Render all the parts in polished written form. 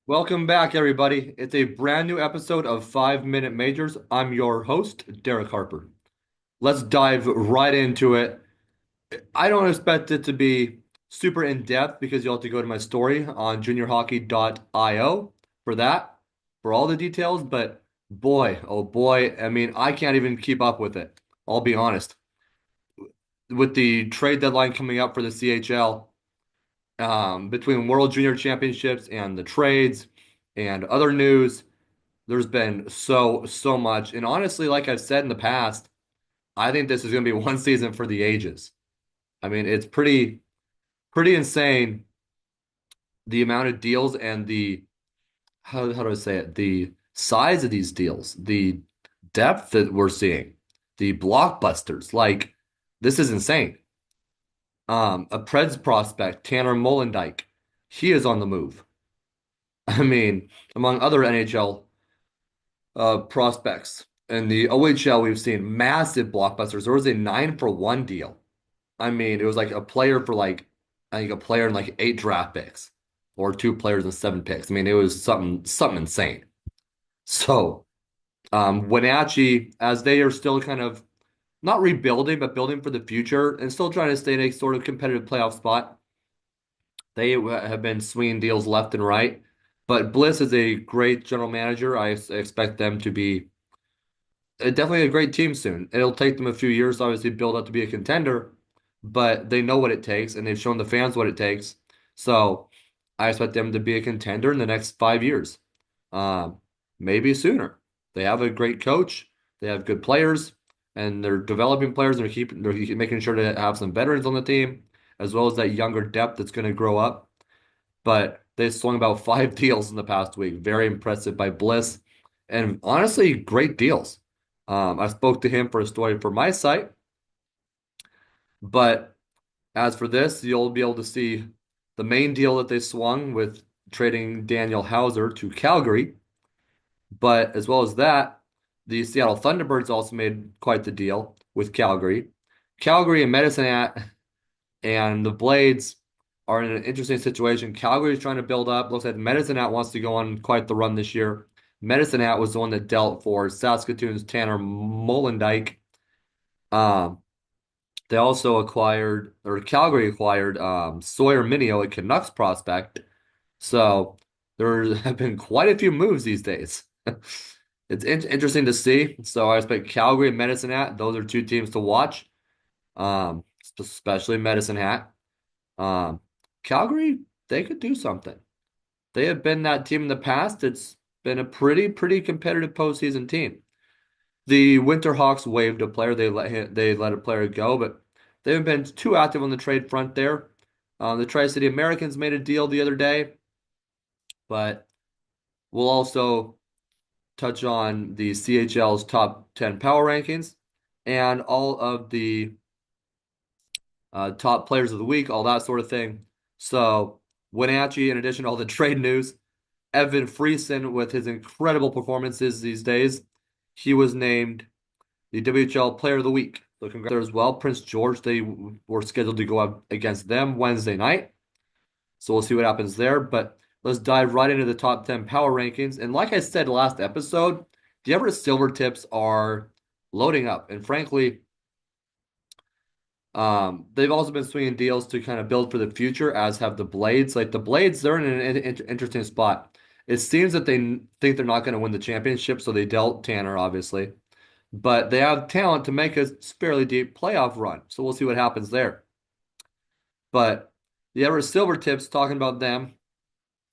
Welcome back, everybody. It's a brand new episode of 5 Minute Majors. I'm your host, Derek Harper. Let's dive right into it. I don't expect it to be super in depth because you'll have to go to my story on juniorhockey.io for that, for all the details. But boy, oh boy, I mean, I can't even keep up with it. I'll be honest. With the trade deadline coming up for the CHL, between World Junior Championships and the trades and other news. There's been so much. And honestly, like I've said in the past, I think this is going to be one season for the ages. I mean, it's pretty insane the amount of deals and the how do I say it? The size of these deals, the depth that we're seeing, the blockbusters. Like this is insane. A Preds prospect, Tanner Molendyk, he is on the move. I mean, among other NHL prospects. In the OHL, we've seen massive blockbusters. There was a 9-for-1 deal. I mean, it was like a player for like, I think a player and like 8 draft picks, or 2 players and 7 picks. I mean, it was something insane. So, Wenatchee, as they are still kind of not rebuilding, but building for the future and still trying to stay in a sort of competitive playoff spot, they have been swinging deals left and right. But Bliss is a great general manager. I expect them to be definitely a great team soon. It'll take them a few years, obviously, to build up to be a contender, but they know what it takes, and they've shown the fans what it takes. So I expect them to be a contender in the next 5 years, um, maybe sooner. They have a great coach, they have good players, and they're developing players. They're making sure to have some veterans on the team, as well as that younger depth that's going to grow up. But they swung about 5 deals in the past week. Very impressive by Bliss, and honestly, great deals. I spoke to him for a story for my site, but as for this, you'll be able to see the main deal that they swung with trading Daniel Hauser to Calgary. But as well as that, the Seattle Thunderbirds also made quite the deal with Calgary. Calgary and Medicine Hat and the Blades are in an interesting situation. Calgary is trying to build up. Looks like Medicine Hat wants to go on quite the run this year. Medicine Hat was the one that dealt for Saskatoon's Tanner Molendyk. Um, they also acquired, or Calgary acquired, Sawyer Minio, a Canucks prospect. So there have been quite a few moves these days. It's interesting to see. So I expect Calgary and Medicine Hat. Those are 2 teams to watch, especially Medicine Hat. Um, Calgary, they could do something. They have been that team in the past. It's been a pretty competitive postseason team. The Winterhawks waived a player. They let a player go, but they haven't been too active on the trade front there. The Tri-City Americans made a deal the other day, but we'll also touch on the CHL's top 10 power rankings and all of the top players of the week, all that sort of thing. So, Wenatchee, in addition to all the trade news, Evan Friesen, with his incredible performances these days, he was named the WHL Player of the Week. So, congrats there as well. Prince George, they were scheduled to go up against them Wednesday night. So, we'll see what happens there. But let's dive right into the top 10 power rankings. And like I said last episode, the Everett Silvertips are loading up. And frankly, they've also been swinging deals to kind of build for the future, as have the Blades. Like the Blades, they're in an interesting spot. It seems that they think they're not going to win the championship, so they dealt Tanner, obviously. But they have talent to make a fairly deep playoff run. So we'll see what happens there. But the Everett Silvertips, talking about them,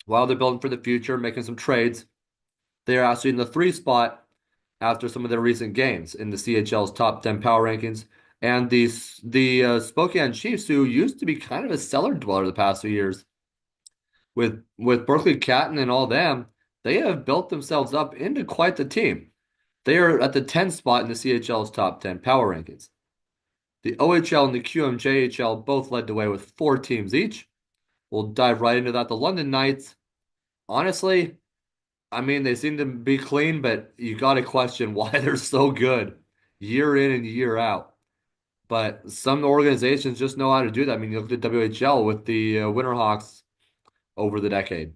while they're building for the future, making some trades, they are actually in the 3 spot after some of their recent gains in the CHL's top 10 power rankings. And the Spokane Chiefs, who used to be kind of a cellar dweller the past few years, with Berkeley Catton and all them, they have built themselves up into quite the team. They are at the 10th spot in the CHL's top 10 power rankings. The OHL and the QMJHL both led the way with 4 teams each. We'll dive right into that. The London Knights, honestly, I mean, they seem to be clean, but you got to question why they're so good year in and year out. But some organizations just know how to do that. I mean, you look at WHL with the Winterhawks over the decade.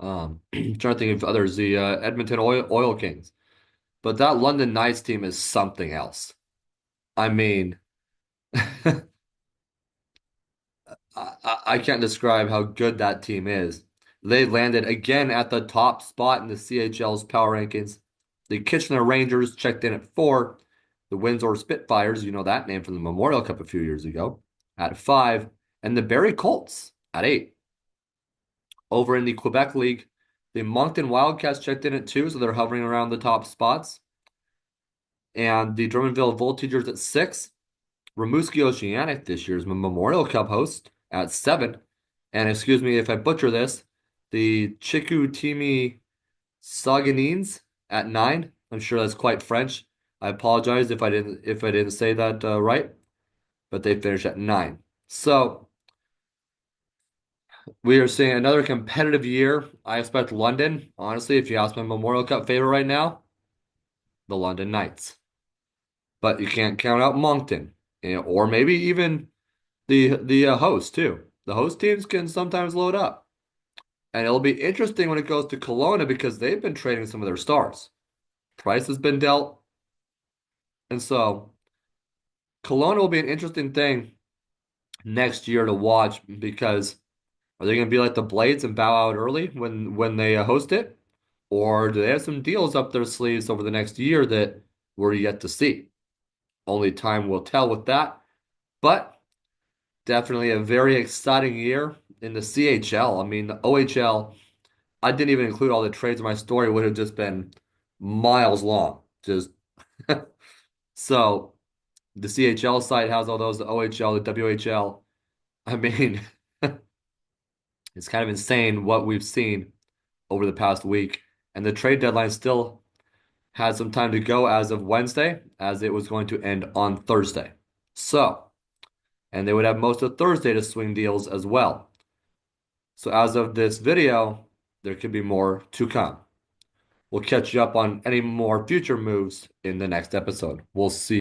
Trying to think of others, the Edmonton Oil Kings. But that London Knights team is something else. I mean, I can't describe how good that team is. They landed again at the top spot in the CHL's power rankings. The Kitchener Rangers checked in at 4. The Windsor Spitfires, you know that name from the Memorial Cup a few years ago, at 5. And the Barrie Colts at 8. Over in the Quebec League, the Moncton Wildcats checked in at 2, so they're hovering around the top spots. And the Drummondville Voltigeurs at 6. Rimouski Oceanic, this year's Memorial Cup host, at 7. And excuse me if I butcher this, the Chicoutimi Saguenayens at 9. I'm sure that's quite French. I apologize if I didn't say that right, but they finished at 9. So we are seeing another competitive year. I expect London. Honestly, if you ask my Memorial Cup favorite right now, the London Knights. But you can't count out Moncton, or maybe even the host too. The host teams can sometimes load up, and it'll be interesting when it goes to Kelowna because they've been trading some of their stars. Price has been dealt, and so Kelowna will be an interesting thing next year to watch because are they going to be like the Blades and bow out early when they host it, or do they have some deals up their sleeves over the next year that we're yet to see? Only time will tell with that, but definitely a very exciting year in the CHL. I mean, the OHL, I didn't even include all the trades in my story, would have just been miles long. Just so the CHL site has all those, the OHL, the WHL. I mean, it's kind of insane what we've seen over the past week. And the trade deadline still has some time to go as of Wednesday, as it was going to end on Thursday. So, and they would have most of Thursday to swing deals as well. So as of this video, there could be more to come. We'll catch you up on any more future moves in the next episode. We'll see.